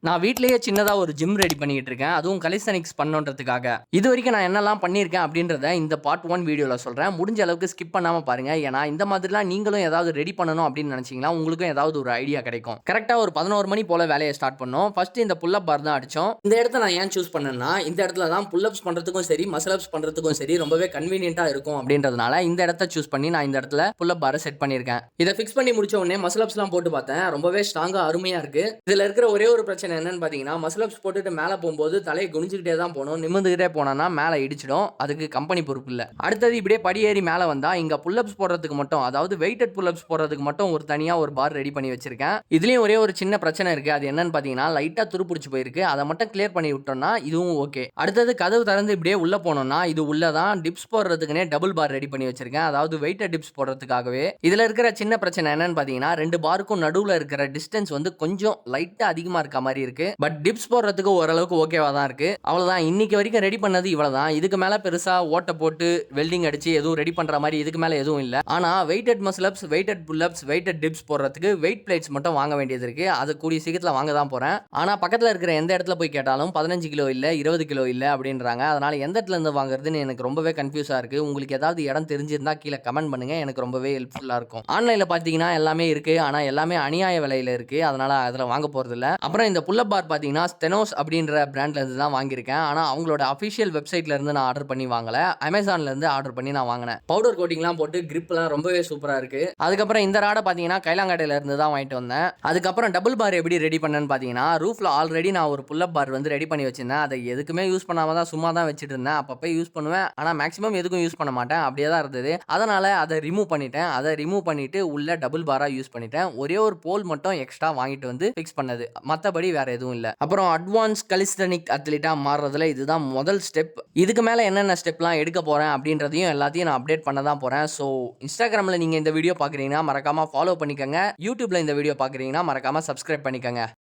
நான் வீட்லயே சின்னதா ஒரு ஜிம் ரெடி பண்ணிக்கிட்டு இருக்கேன். அதுவும் கலிஸ்தெனிக்ஸ் பண்ணணுன்றதுக்காக. இதுவரைக்கும் நான் என்னலாம் பண்ணியிருக்கேன் அப்படின்றத இந்த பார்ட் 1 வீடியோல சொல்றேன். முடிஞ்ச அளவுக்கு ஸ்கிப் பண்ணாம பாருங்க. ஏன்னா இந்த மாதிரிலாம் நீங்களும் ஏதாவது ரெடி பண்ணணும் அப்படின்னு நினைச்சீங்கன்னா, உங்களுக்கும் ஏதாவது ஒரு ஐடியா கிடைக்கும். கரெக்ட்டா ஒரு 11 மணி போல வேலைய ஸ்டார்ட் பண்ணோம். ஃபர்ஸ்ட் இந்த புல் அப் பார் தான் அடிச்சோம். இந்த இடத்த நான் ஏன் சூஸ் பண்ணேன்னா, இந்த இடத்துல தான் புல் அப்ஸ் பண்றதுக்கும் சரி, மசில் அப்ஸ் பண்றதுக்கும் சரி ரொம்பவே கன்வீனியன்ட்டா இருக்கும் அப்படின்றதுனால இந்த இடத்த சூஸ் பண்ணி நான் இந்த இடத்துல புல் அப் பார செட் பண்ணியிருக்கேன். இத ஃபிக்ஸ் பண்ணி முடிச்ச உடனே மசில் அப்ஸ்லாம் போட்டு பார்த்தேன். ரொம்பவே ஸ்ட்ராங்கா அருமையா இருக்கு. இதுல இருக்கிற ஒரே ஒரு பிரச்சனை என்னன்னு பாத்தீங்கன்னா, மசில் அப்ஸ் போட்டுட்டு மேல போகும்போது தலையை குனிஞ்சுக்கிட்டே தான் போகணும். நிமிர்ந்துகிட்டே போனோம்னா மேல இடிச்சிடும். அதுக்கு கம்பெனி பொறுப்பு இல்ல. அடுத்தது இப்படியே படி ஏறி மேல வந்தா இங்க புல் அப்ஸ் போடுறதுக்கு மட்டும், அதாவது வெயிட்டட் புல் அப்ஸ் போடுறதுக்கு மட்டும் ஒரு தனியா ஒரு பார் ரெடி பண்ணி வச்சிருக்கேன். இதுலயும் ஒரே ஒரு சின்ன பிரச்சனை இருக்கு. அது என்னன்னு பாத்தீங்கன்னா, லைட்டா துருப்பிடிச்சு போயிருக்கு. அதை மட்டும் கிளியர் பண்ணி விட்டோம்னா இதுவும் ஓகே. அடுத்தது கதவு திறந்து இப்படியே உள்ள போனோம்னா இது உள்ளதான் டிப்ஸ் போடுறதுக்குனே டபுள் பார் ரெடி பண்ணி வச்சிருக்கேன். அதாவது வெயிட்டட் டிப்ஸ் போடுறதுக்காகவே. இதுல இருக்கிற சின்ன பிரச்சனை என்னன்னு பாத்தீங்கன்னா, ரெண்டு பாருக்கும் நடுவுல இருக்கிற டிஸ்டன்ஸ் வந்து கொஞ்சம் லைட்டா அதிகமா இருக்க மாதிரி இருக்கு. பட் டிப்ஸ் போடுறதுக்கு ஓரளவுக்கு ஓகேவா தான் இருக்கு. அவ்வளவுதான். இன்னைக்கு வரைக்கும் ரெடி பண்ணது இவ்வளவுதான். இதுக்கு மேல பெருசா ஓட்ட போட்டு வெல்டிங் அடிச்சு எதுவும் ரெடி பண்ற மாதிரி இதுக்கு மேல எதுவும் இல்ல. ஆனா வெயிட்டட் மசில் அப்ஸ், வெயிட்டட் புல் அப்ஸ், வெயிட்டட் டிப்ஸ் போடுறதுக்கு வெயிட் பிளேட்ஸ் மட்டும் வாங்க வேண்டியது இருக்கு. அது கூடிய சீக்கிரத்துல வாங்க தான் போறேன். ஆனா பக்கத்துல இருக்கிற எந்த இடத்துல போய் கேட்டாலும் 15 கிலோ இல்ல 20 கிலோ இல்ல அப்படின்றாங்க. அதனால எந்த இடத்துல இருந்து வாங்குறதுன்னு எனக்கு ரொம்பவே கன்ஃபியூஸா இருக்கு. உங்களுக்கு ஏதாவது இடம் தெரிஞ்சிருந்தா கீழே கமெண்ட் பண்ணுங்க. எனக்கு ரொம்பவே ஹெல்ப்ஃபுல்லா இருக்கும். ஆன்லைன்ல பாத்தீங்கன்னா எல்லாமே இருக்கு. ஆனா எல்லாமே அநியாய விலையில இருக்கு. அதனால அதுல வாங்க போறது இல்ல. அப்புறம் இந்த புல் அப் பார் பாத்தீங்கன்னா ஸ்டெனோஸ் அப்படின்ற பிராண்ட்ல இருந்து தான் வாங்கியிருக்கேன். ஆனா அவங்களோட அபிஷியல் வெப்சைட்ல இருந்து நான் ஆர்டர் பண்ணி வாங்கல. அமேசான்ல இருந்து ஆர்டர் பண்ணி நான் வாங்கினேன். பவுடர் கோட்டிங்லாம் போட்டு கிரிப்லாம் ரொம்பவே சூப்பரா இருக்கு. அதுக்கப்புறம் இந்த ராடை பாத்தீங்கன்னா கைலாங்கடையில இருந்து தான் வாங்கிட்டு வந்தேன். அதுக்கப்புறம் டபுள் பார் எப்படி ரெடி பண்ணேன்னு பாத்தீங்கன்னா, ரூஃப்ல ஆல்ரெடி நான் ஒரு புல் அப் பார் வந்து ரெடி பண்ணி வச்சிருந்தேன். அதை எதுக்குமே யூஸ் பண்ணாம தான் சும்மா தான் வச்சிட்டு இருந்தேன். அப்பப்போ யூஸ் பண்ணுவேன். ஆனா மேக்ஸிமம் எதுக்கும் யூஸ் பண்ண மாட்டேன். அப்படியே தான் இருந்தது. அதனால அதை ரிமூவ் பண்ணிட்டேன். அதை ரிமூவ் பண்ணிட்டு உள்ள டபுள் பாரா யூஸ் பண்ணிட்டேன். ஒரே ஒரு போல் மட்டும் எக்ஸ்ட்ரா வாங்கிட்டு வந்து ஃபிக்ஸ் பண்ணது. மத்தபடி வேற எதுவும் இல்ல. அப்புறம் அட்வான்ஸ் கலிஸ்தெனிக் அத்லீட்டா மாறுறதுல இதுதான் முதல் ஸ்டெப். இதுக்கு மேல என்னென்ன ஸ்டெப்லாம் எடுக்க போறேன் அப்படின்றதையும் எல்லாத்தையும் நான் அப்டேட் பண்ண தான் போறேன். ஸோ இன்ஸ்டாகிராம்ல நீங்க இந்த வீடியோ பாக்குறீங்கன்னா மறக்காம ஃபாலோ பண்ணிக்கங்க. யூடியூப்ல இந்த வீடியோ பாக்குறீங்கன்னா மறக்காம சப்ஸ்கிரைப் பண்ணிக்கங்க.